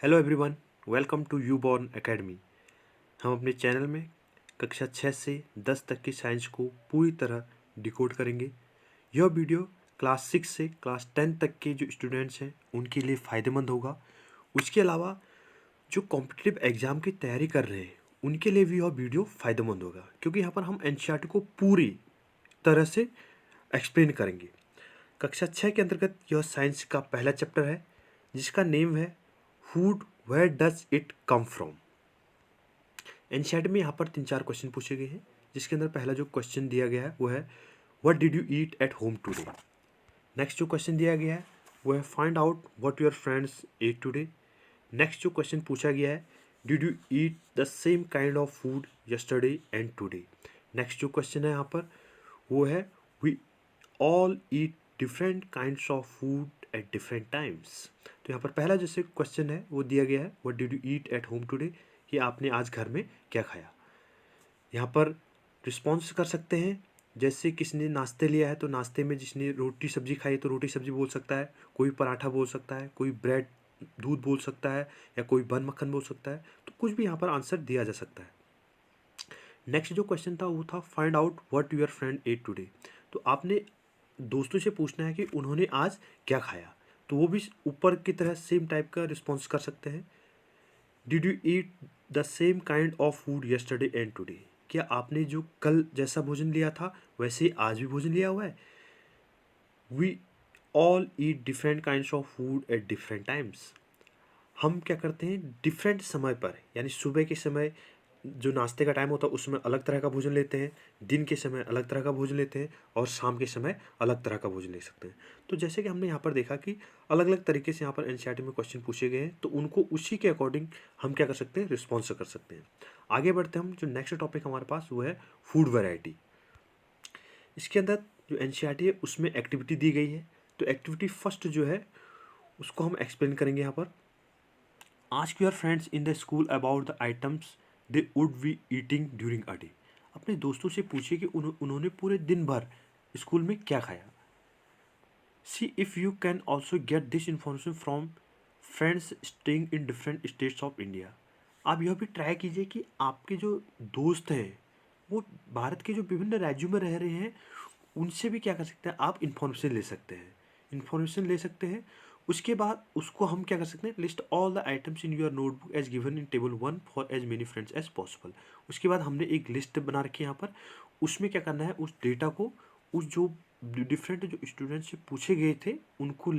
Hello everyone, welcome to you born academy. हम अपने channel में कक्षा 6 से 10 तक की साइंस को पूरी तरह डिकोड करेंगे। यह वीडियो क्लास 6 से क्लास 10 तक के जो स्टूडेंट्स हैं उनके लिए फ़ायदेमंद होगा। उसके अलावा जो कॉम्पिटिटिव एग्ज़ाम की तैयारी कर रहे हैं उनके लिए भी यह वीडियो फ़ायदेमंद होगा, क्योंकि यहाँ पर हम एनसीईआरटी को पूरी तरह से एक्सप्लेन करेंगे। कक्षा 6 के अंतर्गत यह साइंस का पहला चैप्टर है जिसका नेम है food where does it come from. NCERT में यहाँ पर 3-4 क्वेश्चन पूछे गए हैं, जिसके अंदर पहला जो क्वेश्चन दिया गया है वो है what did you eat at home today. Next जो क्वेश्चन दिया गया है वो है find out what your friends ate today. Next जो क्वेश्चन पूछा गया है did you eat the same kind of food yesterday and today. Next जो क्वेश्चन है यहाँ पर वो है we all eat different kinds of food at different times. तो यहाँ पर पहला जैसे क्वेश्चन है वो दिया गया है what did you eat at home today, कि आपने आज घर में क्या खाया। यहाँ पर रिस्पॉन्स कर सकते हैं, जैसे किसने नाश्ते लिया है तो नाश्ते में जिसने रोटी सब्जी खाई है तो रोटी सब्जी बोल सकता है, कोई पराठा बोल सकता है, कोई ब्रेड दूध बोल सकता है, या कोई बन मक्खन बोल सकता है। तो कुछ भी यहाँ पर आंसर दिया जा सकता है। नेक्स्ट जो क्वेश्चन था वो था find out what your friend at today. तो आपने दोस्तों से पूछना है कि उन्होंने आज क्या खाया। तो वो भी ऊपर की तरह सेम टाइप का रिस्पॉन्स कर सकते हैं। Did you eat the same kind of food yesterday and today, क्या आपने जो कल जैसा भोजन लिया था वैसे ही आज भी भोजन लिया हुआ है। We all eat different kinds of food at different times. हम क्या करते हैं डिफरेंट समय पर, यानी सुबह के समय जो नाश्ते का टाइम होता है उसमें अलग तरह का भोजन लेते हैं, दिन के समय अलग तरह का भोजन लेते हैं, और शाम के समय अलग तरह का भोजन ले सकते हैं। तो जैसे कि हमने यहाँ पर देखा कि अलग अलग तरीके से यहाँ पर एनसीईआरटी में क्वेश्चन पूछे गए हैं, तो उनको उसी के अकॉर्डिंग हम क्या कर सकते हैं, रिस्पॉन्स कर सकते हैं। आगे बढ़ते हम, जो नेक्स्ट टॉपिक हमारे पास वो है फूड वैरायटी। इसके अंदर जो एनसीईआरटी है उसमें एक्टिविटी दी गई है। तो एक्टिविटी फर्स्ट जो है उसको हम एक्सप्लेन करेंगे यहाँ पर। Ask your friends in the school about the items they would be eating during a day. अपने दोस्तों से पूछिए कि उन्होंने पूरे दिन भर स्कूल में क्या खाया। सी if you can also get this information from friends staying in different states of India. आप यह भी ट्राई कीजिए कि आपके जो दोस्त हैं वो भारत के जो विभिन्न राज्यों में रह रहे हैं उनसे भी क्या कर सकते हैं, आप इन्फॉर्मेशन ले सकते हैं। इन्फॉर्मेशन ले सकते हैं, उसके बाद उसको हम क्या कर सकते हैं, list all the items in your notebook as given in table 1 for as many friends as possible. उसके बाद हमने एक लिस्ट बना रखी है यहाँ पर, उसमें क्या करना है, उस डेटा को उस जो डिफरेंट जो स्टूडेंट से पूछे गए थे उनको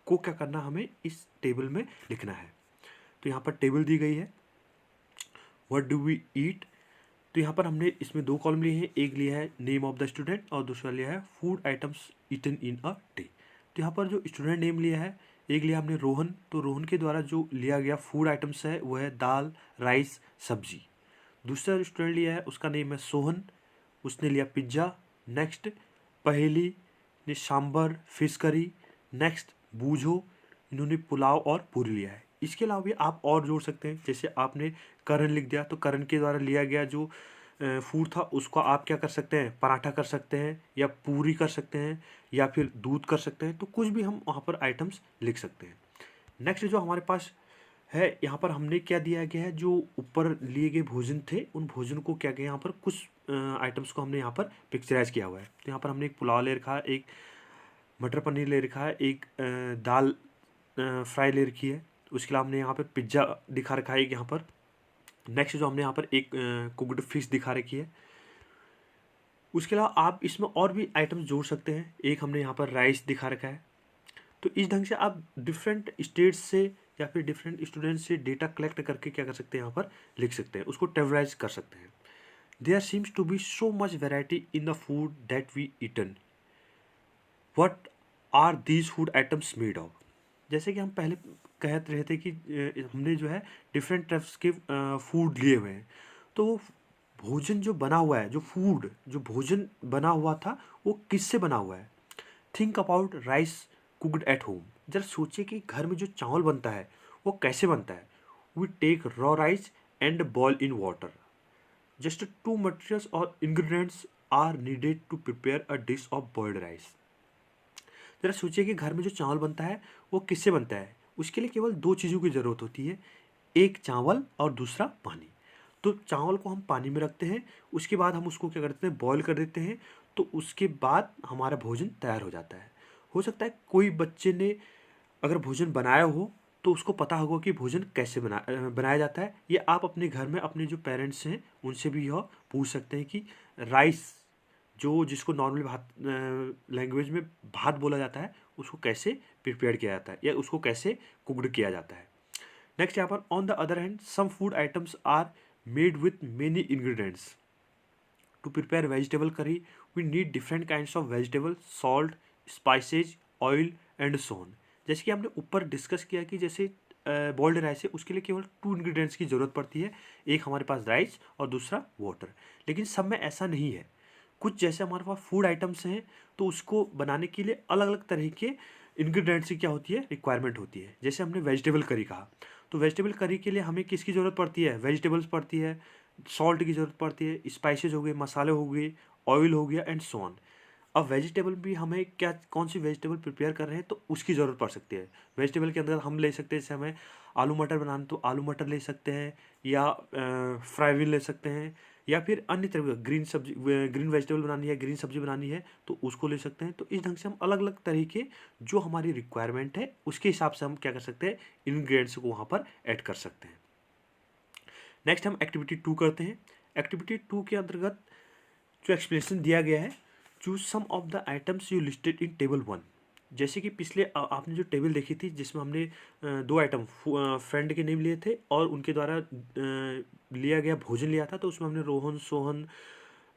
को क्या करना, हमें इस टेबल में लिखना है। तो यहाँ पर टेबल दी गई है व्हाट डू वी ईट। तो यहाँ पर हमने इसमें 2 कॉलम लिए हैं, एक लिया है नेम ऑफ द स्टूडेंट और दूसरा लिया है food items eaten in a day. तो यहाँ पर जो स्टूडेंट नेम लिया है, एक लिया हमने रोहन, तो रोहन के द्वारा जो लिया गया फूड आइटम्स है वो है दाल, राइस, सब्जी। दूसरा स्टूडेंट लिया है उसका नेम है सोहन, उसने लिया पिज्ज़ा। नेक्स्ट पहेली ने सांबर फिश करी। नेक्स्ट बूझो, इन्होंने पुलाव और पूरी लिया है। इसके अलावा भी आप और जोड़ सकते हैं, जैसे आपने करण लिख दिया तो करण के द्वारा लिया गया जो फूड था उसको आप क्या कर सकते हैं, पराठा कर सकते हैं, या पूरी कर सकते हैं, या फिर दूध कर सकते हैं। तो कुछ भी हम वहाँ पर आइटम्स लिख सकते हैं। नेक्स्ट जो हमारे पास है, यहाँ पर हमने क्या दिया गया है, जो ऊपर लिए गए भोजन थे उन भोजन को क्या किया, यहाँ पर कुछ आइटम्स को हमने यहाँ पर पिक्चराइज किया हुआ है। तो यहाँ पर हमने एक पुलाव ले रखा है, एक मटर पनीर ले रखा है, एक दाल फ्राई ले रखी है। उसके अलावा हमने यहाँ पर पिज्ज़ा दिखा रखा है एक यहाँ पर। नेक्स्ट जो हमने यहाँ पर एक कुकड फिश दिखा रखी है। उसके अलावा आप इसमें और भी आइटम्स जोड़ सकते हैं, एक हमने यहाँ पर राइस दिखा रखा है। तो इस ढंग से आप डिफरेंट स्टेट्स से या फिर डिफरेंट स्टूडेंट से डेटा कलेक्ट करके क्या कर सकते हैं, यहाँ पर लिख सकते हैं, उसको टेबलाइज कर सकते हैं। There seems to be so much variety in the food that we eaten, what are these food items made of. जैसे कि हम पहले कह रहे थे कि हमने जो है डिफरेंट टाइप्स के फूड लिए हुए हैं, तो वो भोजन जो बना हुआ है, जो फूड जो भोजन बना हुआ था वो किससे बना हुआ है। Think about rice cooked at home. जरा सोचिए कि घर में जो चावल बनता है वो कैसे बनता है। We take raw rice and boil in water. Just 2 materials और ingredients are needed to prepare a dish of boiled rice. जरा सोचिए कि घर में जो चावल बनता है वो किससे बनता है, उसके लिए केवल दो चीज़ों की ज़रूरत होती है, एक चावल और दूसरा पानी। तो चावल को हम पानी में रखते हैं, उसके बाद हम उसको क्या करते हैं, बॉईल कर देते हैं, तो उसके बाद हमारा भोजन तैयार हो जाता है। हो सकता है कोई बच्चे ने अगर भोजन बनाया हो तो उसको पता होगा कि भोजन कैसे बनाया जाता है। ये आप अपने घर में अपने जो पेरेंट्स हैं उनसे भी यह पूछ सकते हैं कि राइस जो जिसको नॉर्मल भात लैंग्वेज में भात बोला जाता है, उसको कैसे प्रिपेयर किया जाता है या उसको कैसे कुक्ड किया जाता है। नेक्स्ट यहाँ पर on the other hand some food items are made with many ingredients. To prepare vegetable curry we need different kinds of vegetable, salt, spices, oil and so on. जैसे कि हमने ऊपर डिस्कस किया कि जैसे बॉइल्ड राइस है उसके लिए केवल 2 इंग्रेडिएंट्स की ज़रूरत पड़ती है, एक हमारे पास राइस और दूसरा वाटर। लेकिन सब में ऐसा नहीं है, कुछ जैसे हमारे पास फूड आइटम्स हैं तो उसको बनाने के लिए अलग अलग तरह के इंग्रेडिएंट्स की क्या होती है, रिक्वायरमेंट होती है। जैसे हमने वेजिटेबल करी कहा, तो वेजिटेबल करी के लिए हमें किसकी ज़रूरत पड़ती है, वेजिटेबल्स पड़ती है, सॉल्ट की ज़रूरत पड़ती है, स्पाइसेस हो गए, मसाले हो गए, ऑयल हो गया एंड सो ऑन। अब वेजिटेबल भी हमें क्या कौन सी वेजिटेबल प्रिपेयर कर रहे हैं तो उसकी ज़रूरत पड़ सकती है। वेजिटेबल के अंदर हम ले सकते हैं, जैसे हमें आलू मटर बनाना तो आलू मटर ले सकते हैं, या फ्राईविन ले सकते हैं, या फिर अन्य तरह का ग्रीन वेजिटेबल बनानी है, ग्रीन सब्जी बनानी है तो उसको ले सकते हैं। तो इस ढंग से हम अलग अलग तरीके जो हमारी रिक्वायरमेंट है उसके हिसाब से हम क्या कर सकते हैं, इंग्रेडिएंट्स को वहाँ पर ऐड कर सकते हैं। नेक्स्ट हम एक्टिविटी 2 करते हैं। एक्टिविटी 2 के अंतर्गत जो एक्सप्लेनेशन दिया गया है, choose some of the items you listed in table 1। जैसे कि पिछले आपने जो टेबल देखी थी जिसमें हमने दो आइटम फ्रेंड के नेम लिए थे और उनके द्वारा लिया गया भोजन लिया था, तो उसमें हमने रोहन, सोहन,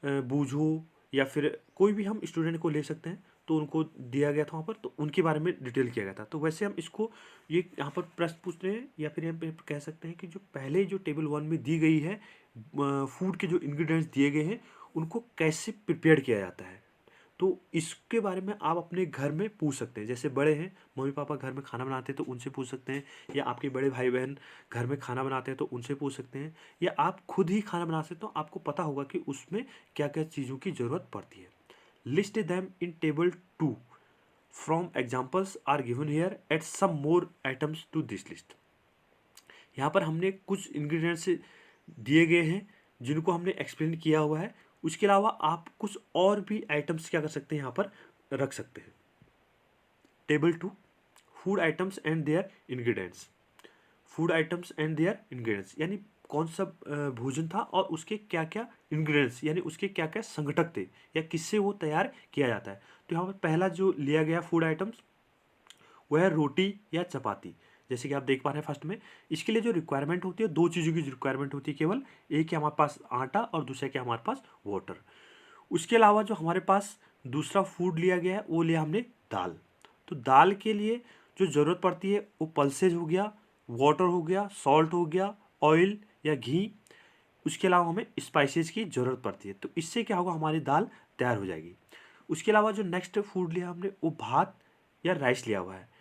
बूझो या फिर कोई भी हम स्टूडेंट को ले सकते हैं, तो उनको दिया गया था वहाँ पर, तो उनके बारे में डिटेल किया गया था। तो वैसे हम इसको ये यहाँ पर प्रश्न पूछ रहे हैं या फिर यहाँ पे कह सकते हैं कि जो पहले जो टेबल 1 में दी गई है फूड के जो इंग्रेडिएंट्स दिए गए हैं उनको कैसे प्रिपेयर किया जाता है, तो इसके बारे में आप अपने घर में पूछ सकते हैं। जैसे बड़े हैं, मम्मी पापा घर में खाना बनाते हैं तो उनसे पूछ सकते हैं, या आपके बड़े भाई बहन घर में खाना बनाते हैं तो उनसे पूछ सकते हैं, या आप खुद ही खाना बना सकते हो, आपको पता होगा कि उसमें क्या क्या चीज़ों की ज़रूरत पड़ती है। List them in table 2 from examples are given here add some more items to this list. यहाँ पर हमने कुछ इंग्रेडिएंट्स दिए गए हैं जिनको हमने एक्सप्लेन किया हुआ है। उसके अलावा आप कुछ और भी आइटम्स क्या कर सकते हैं, यहाँ पर रख सकते हैं। Table 2 food items and their ingredients. Food items and their ingredients यानी कौन सा भोजन था और उसके क्या क्या इंग्रेडिएंट्स यानी उसके क्या क्या संघटक थे या किससे वो तैयार किया जाता है। तो यहाँ पर पहला जो लिया गया फूड आइटम्स वह है रोटी या चपाती। जैसे कि आप देख पा रहे हैं फर्स्ट में, इसके लिए जो रिक्वायरमेंट होती है दो चीज़ों की रिक्वायरमेंट होती है केवल, एक है हमारे पास आटा और दूसरा क्या हमारे पास वाटर। उसके अलावा जो हमारे पास दूसरा फूड लिया गया है वो लिया हमने दाल। तो दाल के लिए जो ज़रूरत पड़ती है वो पल्सेज हो गया, वाटर हो गया, सॉल्ट हो गया, ऑयल या घी। उसके अलावा हमें स्पाइसेस की ज़रूरत पड़ती है, तो इससे क्या होगा, हमारी दाल तैयार हो जाएगी। उसके अलावा जो नेक्स्ट फूड लिया हमने वो भात या राइस लिया हुआ है।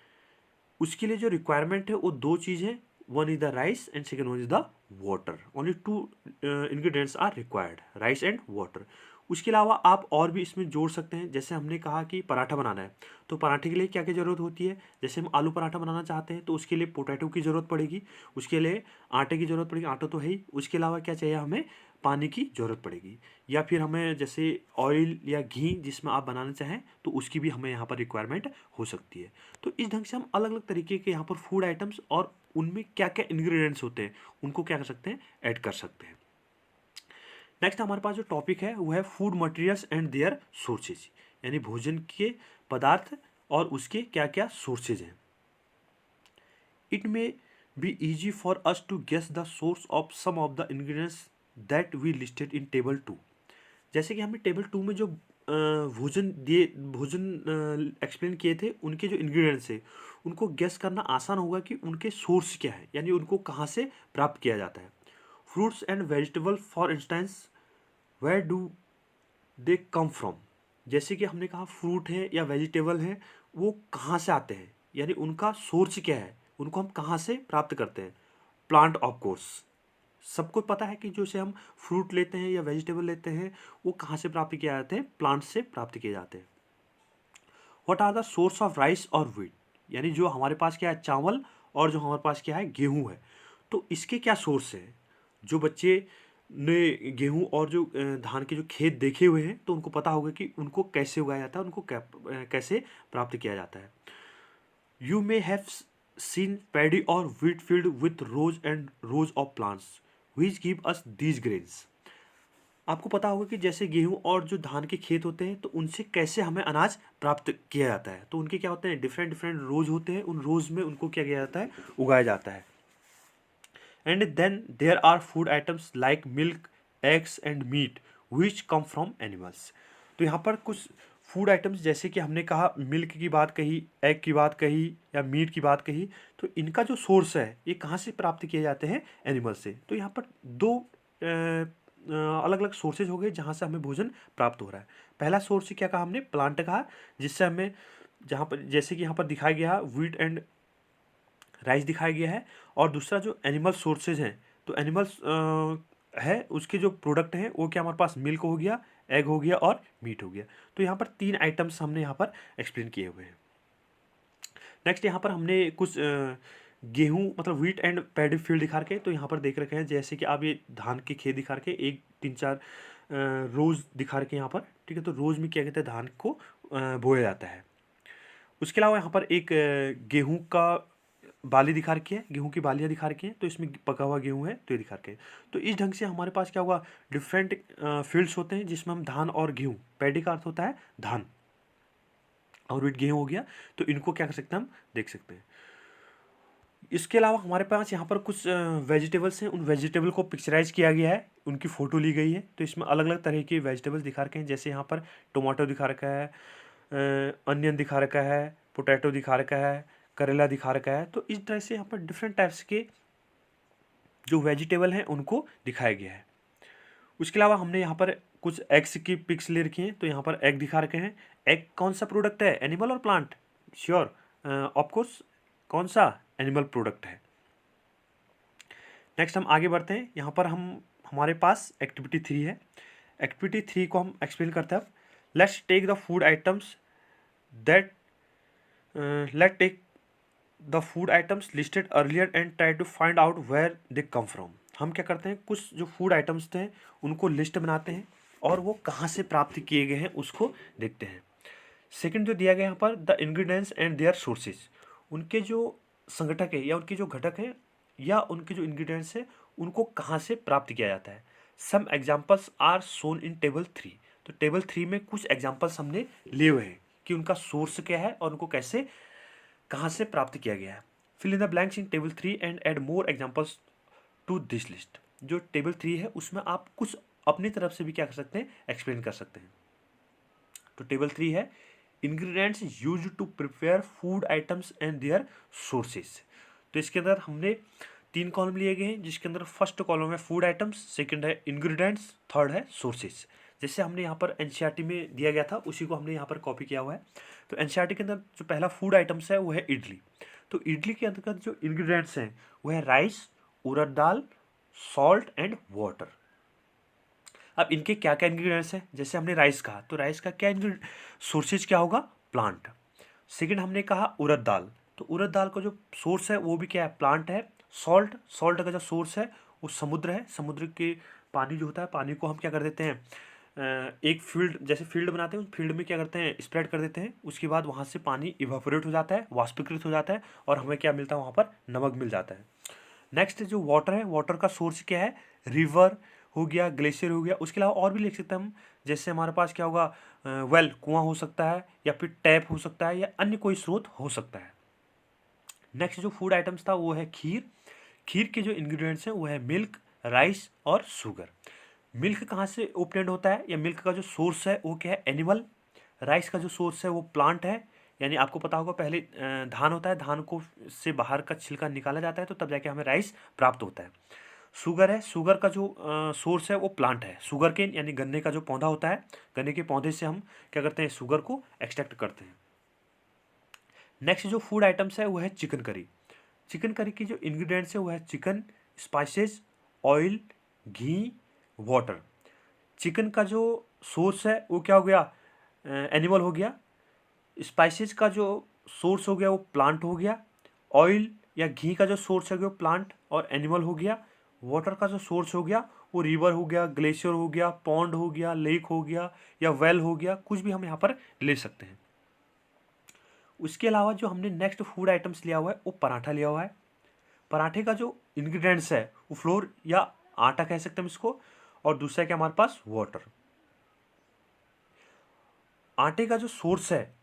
उसके लिए जो रिक्वायरमेंट है वो दो चीज़ है, one is the rice and second one is the water. Only two ingredients are required, rice and water. उसके अलावा आप और भी इसमें जोड़ सकते हैं। जैसे हमने कहा कि पराठा बनाना है तो पराठे के लिए क्या क्या ज़रूरत होती है, जैसे हम आलू पराठा बनाना चाहते हैं तो उसके लिए पोटैटो की ज़रूरत पड़ेगी, उसके लिए आटे की ज़रूरत पड़ेगी, आटा तो है ही। उसके अलावा क्या चाहिए, हमें पानी की ज़रूरत पड़ेगी, या फिर हमें जैसे ऑयल या घी जिसमें आप बनाना चाहें तो उसकी भी हमें यहाँ पर रिक्वायरमेंट हो सकती है। तो इस ढंग से हम अलग अलग तरीके के यहाँ पर फूड आइटम्स और उनमें क्या क्या इंग्रेडिएंट्स होते हैं उनको क्या कर सकते हैं, ऐड कर सकते हैं। नेक्स्ट हमारे पास जो टॉपिक है वो है food materials and their sources, यानी भोजन के पदार्थ और उसके क्या क्या सोर्सेज हैं। It may be easy for us to guess the source of some of the ingredients that we listed in table 2। जैसे कि हमने टेबल 2 में जो भोजन एक्सप्लेन किए थे उनके जो इंग्रेडिएंट्स है उनको गेस करना आसान होगा कि उनके सोर्स क्या है, यानी उनको कहाँ से प्राप्त किया जाता है। Fruits and vegetable for instance, where do they come from. जैसे कि हमने कहा फ्रूट है या वेजिटेबल है वो कहाँ से आते हैं, यानी उनका सोर्स क्या है, उनको हम कहाँ से प्राप्त करते हैं। प्लांट ऑफ कोर्स, सबको पता है कि जो से हम फ्रूट लेते हैं या वेजिटेबल लेते हैं वो कहाँ से प्राप्त किए जाते हैं, प्लांट से प्राप्त किए जाते हैं। What are the source of rice और व्हीट, यानी जो हमारे पास क्या है चावल और जो हमारे पास क्या है गेहूँ है, तो इसके क्या सोर्स है? जो बच्चे ने गेहूँ और जो धान के जो खेत देखे हुए हैं तो उनको पता होगा कि उनको कैसे उगाया जाता है, उनको कैसे प्राप्त किया जाता है। You may have seen paddy or wheat field with rows of plants which give us these grains. आपको पता होगा कि जैसे गेहूं और जो धान के खेत होते हैं तो उनसे कैसे हमें अनाज प्राप्त किया जाता है। तो उनके क्या होते हैं, डिफरेंट डिफरेंट रोज होते हैं, उन रोज में उनको क्या किया जाता है, उगाया जाता है। And then there are food items like milk, eggs and meat which come from animals. तो यहाँ पर कुछ फूड आइटम्स जैसे कि हमने कहा मिल्क की बात कही, एग की बात कही या मीट की बात कही, तो इनका जो सोर्स है ये कहाँ से प्राप्त किए जाते हैं, एनिमल से। तो यहाँ पर दो अलग अलग सोर्सेज हो गए जहाँ से हमें भोजन प्राप्त हो रहा है। पहला सोर्स क्या कहा हमने, प्लांट कहा, जिससे हमें जहाँ पर जैसे कि यहाँ पर दिखाया गया व्हीट एंड राइस दिखाया गया है। और दूसरा जो एनिमल सोर्सेज हैं, तो एनिमल्स है उसके जो प्रोडक्ट हैं वो क्या हमारे पास मिल्क हो गया, एग हो गया और मीट हो गया। तो यहाँ पर 3 आइटम्स हमने यहाँ पर एक्सप्लेन किए हुए हैं। नेक्स्ट यहाँ पर हमने कुछ गेहूँ मतलब व्हीट एंड पैडी फील्ड दिखा के, तो यहाँ पर देख रखे हैं जैसे कि आप ये धान के खेत दिखा के 1 3 4 रोज दिखा के यहाँ पर, ठीक है। तो रोज में क्या कहते हैं, धान को बोया जाता है। उसके अलावा यहाँ पर एक गेहूँ का बाली दिखा रखी है, गेहूं की बालियाँ दिखा रखी हैं, तो इसमें पका हुआ गेहूं है तो ये दिखा रखे हैं। तो इस ढंग से हमारे पास क्या होगा, डिफरेंट फील्ड्स होते हैं जिसमें हम धान और गेहूं, पैडी का अर्थ होता है धान और व्हीट गेहूं हो गया, तो इनको क्या कर सकते हैं, हम देख सकते हैं। इसके अलावा हमारे पास यहाँ पर कुछ वेजिटेबल्स हैं, उन वेजिटेबल को पिक्चराइज किया गया है, उनकी फ़ोटो ली गई है। तो इसमें अलग अलग तरह के वेजिटेबल्स दिखा रखे हैं, जैसे यहाँ पर टोमेटो दिखा रखा है, अनियन दिखा रखा है, पोटैटो दिखा रखा है, करेला दिखा रखा है। तो इस तरह से यहाँ पर डिफरेंट टाइप्स के जो वेजिटेबल हैं उनको दिखाया गया है। उसके अलावा हमने यहाँ पर कुछ एग्स की पिक्स ले रखी हैं, तो यहाँ पर एग दिखा रखे हैं। एग कौन सा प्रोडक्ट है, एनिमल और प्लांट? श्योर, ऑफकोर्स कौन सा, एनिमल प्रोडक्ट है। नेक्स्ट हम आगे बढ़ते हैं। यहाँ पर हमारे पास एक्टिविटी 3 है। एक्टिविटी 3 को हम एक्सप्लेन करते हैं। Let's take the food items that let take the food items listed earlier and try to find out where they come from. हम क्या करते हैं, कुछ जो फूड आइटम्स थे उनको लिस्ट बनाते हैं और वो कहाँ से प्राप्त किए गए हैं उसको देखते हैं। सेकंड जो दिया गया यहाँ पर, the ingredients and their sources, उनके जो संगठक है या उनके जो घटक हैं या उनके जो इंग्रेडिएंट्स हैं उनको कहाँ से प्राप्त किया जाता है। Some examples are shown in table 3। तो टेबल 3 में कुछ एग्जाम्पल्स हमने लिए हुए हैं कि उनका सोर्स क्या है और उनको कैसे कहाँ से प्राप्त किया गया है। Fill in the blanks in table 3 and add more examples to this list. जो टेबल 3 है उसमें आप कुछ अपनी तरफ से भी क्या कर सकते हैं, एक्सप्लेन कर सकते हैं। तो टेबल 3 है ingredients used to prepare food items and their sources. तो इसके अंदर हमने 3 कॉलम लिए गए हैं, जिसके अंदर फर्स्ट कॉलम है फूड आइटम्स, सेकंड है इंग्रेडिएंट्स, थर्ड है सोर्सेज। जैसे हमने यहाँ पर एनसीईआरटी में दिया गया था उसी को हमने यहाँ पर कॉपी किया हुआ है। तो एनसीईआरटी के अंदर जो पहला फूड आइटम्स है वो है इडली। तो इडली के अंतर्गत जो इंग्रेडिएंट्स हैं वो है rice, urad dal, salt and water. अब इनके क्या क्या इंग्रेडिएंट्स हैं, जैसे हमने राइस कहा तो राइस का क्या सोर्सेज क्या होगा, प्लांट। सेकंड हमने कहा उड़द दाल, तो उड़द दाल का जो सोर्स है वो भी क्या है, प्लांट है। सॉल्ट, सॉल्ट का जो सोर्स है वो समुद्र है, समुद्र के पानी जो होता है, पानी को हम क्या कर देते हैं, एक फील्ड जैसे फील्ड बनाते हैं, उस फील्ड में क्या करते हैं, स्प्रेड कर देते हैं। उसके बाद वहाँ से पानी इवापोरेट हो जाता है, वाष्पीकृत हो जाता है और हमें क्या मिलता है, वहाँ पर नमक मिल जाता है। नेक्स्ट जो वाटर है, वाटर का सोर्स क्या है, रिवर हो गया, ग्लेशियर हो गया। उसके अलावा और भी लिख सकते हैं हम, जैसे हमारे पास क्या होगा, वेल कुआं हो सकता है या फिर टैप हो सकता है या अन्य कोई स्रोत हो सकता है। नेक्स्ट जो फूड आइटम्स था वो है खीर। खीर के जो इंग्रेडिएंट्स हैं वो है मिल्क, राइस और शुगर। मिल्क कहाँ से ओब्टेन्ड होता है या मिल्क का जो सोर्स है वो क्या है, एनिमल। राइस का जो सोर्स है वो प्लांट है, यानी आपको पता होगा पहले धान होता है, धान को से बाहर का छिलका निकाला जाता है तो तब जाके हमें राइस प्राप्त होता है। शुगर है, शुगर का जो सोर्स है वो प्लांट है, शुगर केन यानी गन्ने का जो पौधा होता है, गन्ने के पौधे से हम क्या करते हैं, शुगर को एक्सट्रैक्ट करते हैं। नेक्स्ट जो फूड आइटम्स है वो है चिकन करी। चिकन करी की जो इंग्रेडिएंट्स है वो है चिकन, स्पाइसेस, ऑयल, घी, वाटर। चिकन का जो सोर्स है वो क्या हो गया, एनिमल हो गया। स्पाइसेस का जो सोर्स हो गया वो प्लांट हो गया। ऑयल या घी का जो सोर्स है वो प्लांट और एनिमल हो गया। वाटर का जो सोर्स हो गया वो रिवर हो गया, ग्लेशियर हो गया, पॉन्ड हो गया, लेक हो गया या वेल हो गया, कुछ भी हम यहाँ पर ले सकते हैं। उसके अलावा जो हमने नेक्स्ट फूड आइटम्स लिया हुआ है वो पराठा लिया हुआ है। पराठे का जो इंग्रेडिएंट्स है वो फ्लोर या आटा कह सकते हैं हम इसको, और दूसरा क्या हमारे पास वाटर। आटे का जो सोर्स है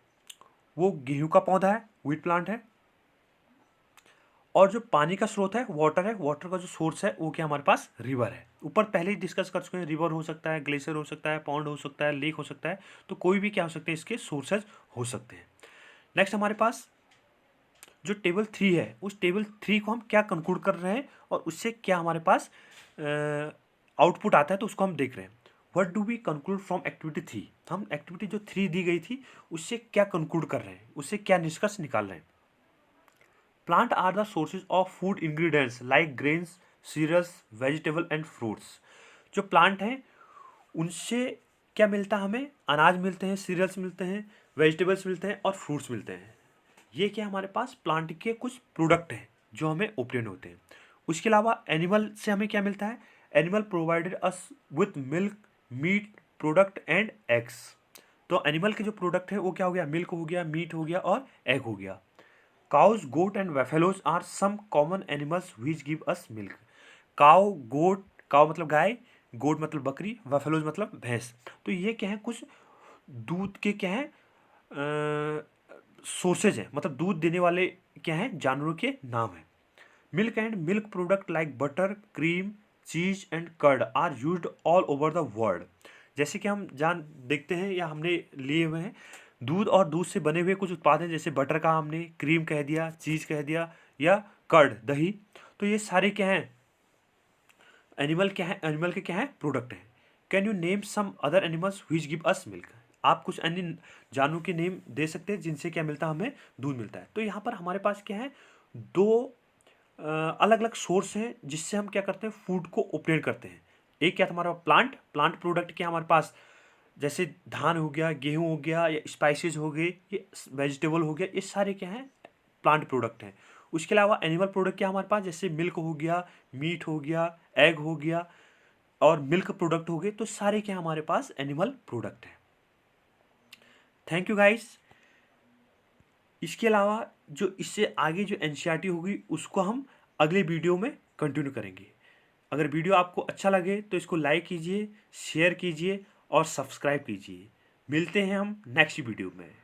वो गेहूं का पौधा है, व्हीट प्लांट है। और जो पानी का स्रोत है वाटर है, वाटर का जो सोर्स है वो क्या हमारे पास रिवर है। ऊपर पहले ही डिस्कस कर चुके हैं, रिवर हो सकता है, ग्लेशियर हो सकता है, पॉन्ड हो सकता है, लेक हो सकता है, तो कोई भी क्या हो सकते हैं, इसके सोर्सेज हो सकते हैं। नेक्स्ट हमारे पास जो टेबल 3 है उस टेबल 3 को हम क्या कंक्लूड कर रहे हैं और उससे क्या हमारे पास आउटपुट आता है, तो उसको हम देख रहे हैं। What do we conclude from activity 3, हम एक्टिविटी जो 3 दी गई थी उससे क्या कंक्लूड कर रहे हैं, उससे क्या निष्कर्ष निकाल रहे हैं। Plant are the sources of food ingredients like grains, cereals, vegetable and fruits. जो प्लांट हैं उनसे क्या मिलता है, हमें अनाज मिलते हैं, सीरियल्स मिलते हैं, वेजिटेबल्स मिलते हैं और फ्रूट्स मिलते हैं। ये क्या हमारे पास प्लांट के कुछ प्रोडक्ट हैं जो हमें ओब्टेन होते हैं। उसके अलावा एनिमल से हमें क्या मिलता है, animal provided us with milk, meat product and eggs. तो एनिमल के जो प्रोडक्ट है वो क्या हो गया, मिल्क हो गया, मीट हो गया और एग हो गया। Cows, goat and buffaloes are some common animals which give us milk. Cow, goat, cow मतलब गाय, गोट मतलब बकरी, वेफेलोज मतलब भैंस। तो ये क्या है, कुछ दूध के क्या है सोर्सेज हैं, मतलब दूध देने वाले क्या हैं, जानवरों के नाम हैं। Milk and milk product like butter, cream, cheese and curd are used all over the world. जैसे कि हम जान देखते हैं या हमने लिए हुए हैं, दूध और दूध से बने हुए कुछ उत्पाद हैं, जैसे बटर का हमने क्रीम कह दिया, चीज कह दिया या कर्ड दही। तो ये सारे क्या हैं, एनिमल क्या है, एनिमल के क्या है प्रोडक्ट हैं। Can you name some other animals which give us milk. आप कुछ अन्य जानवरों के नेम दे सकते हैं जिनसे क्या मिलता है, हमें दूध मिलता है। तो यहाँ पर हमारे पास क्या है, दो अलग अलग सोर्स हैं जिससे हम क्या करते हैं, फूड को ऑब्टेन करते हैं। एक क्या था हमारा प्लांट, प्लांट प्रोडक्ट क्या हमारे पास, जैसे धान हो गया, गेहूं हो गया या स्पाइसेस हो गए, ये वेजिटेबल हो गया, ये सारे क्या हैं प्लांट प्रोडक्ट हैं। उसके अलावा एनिमल प्रोडक्ट क्या हमारे पास, जैसे मिल्क हो गया, मीट हो गया, एग हो गया और मिल्क प्रोडक्ट हो गए, तो सारे क्या हमारे पास एनिमल प्रोडक्ट हैं। Thank you guys. इसके अलावा जो इससे आगे जो एनसीईआरटी होगी उसको हम अगले वीडियो में कंटिन्यू करेंगे। अगर वीडियो आपको अच्छा लगे तो इसको लाइक कीजिए, शेयर कीजिए और सब्सक्राइब कीजिए। मिलते हैं हम नेक्स्ट वीडियो में।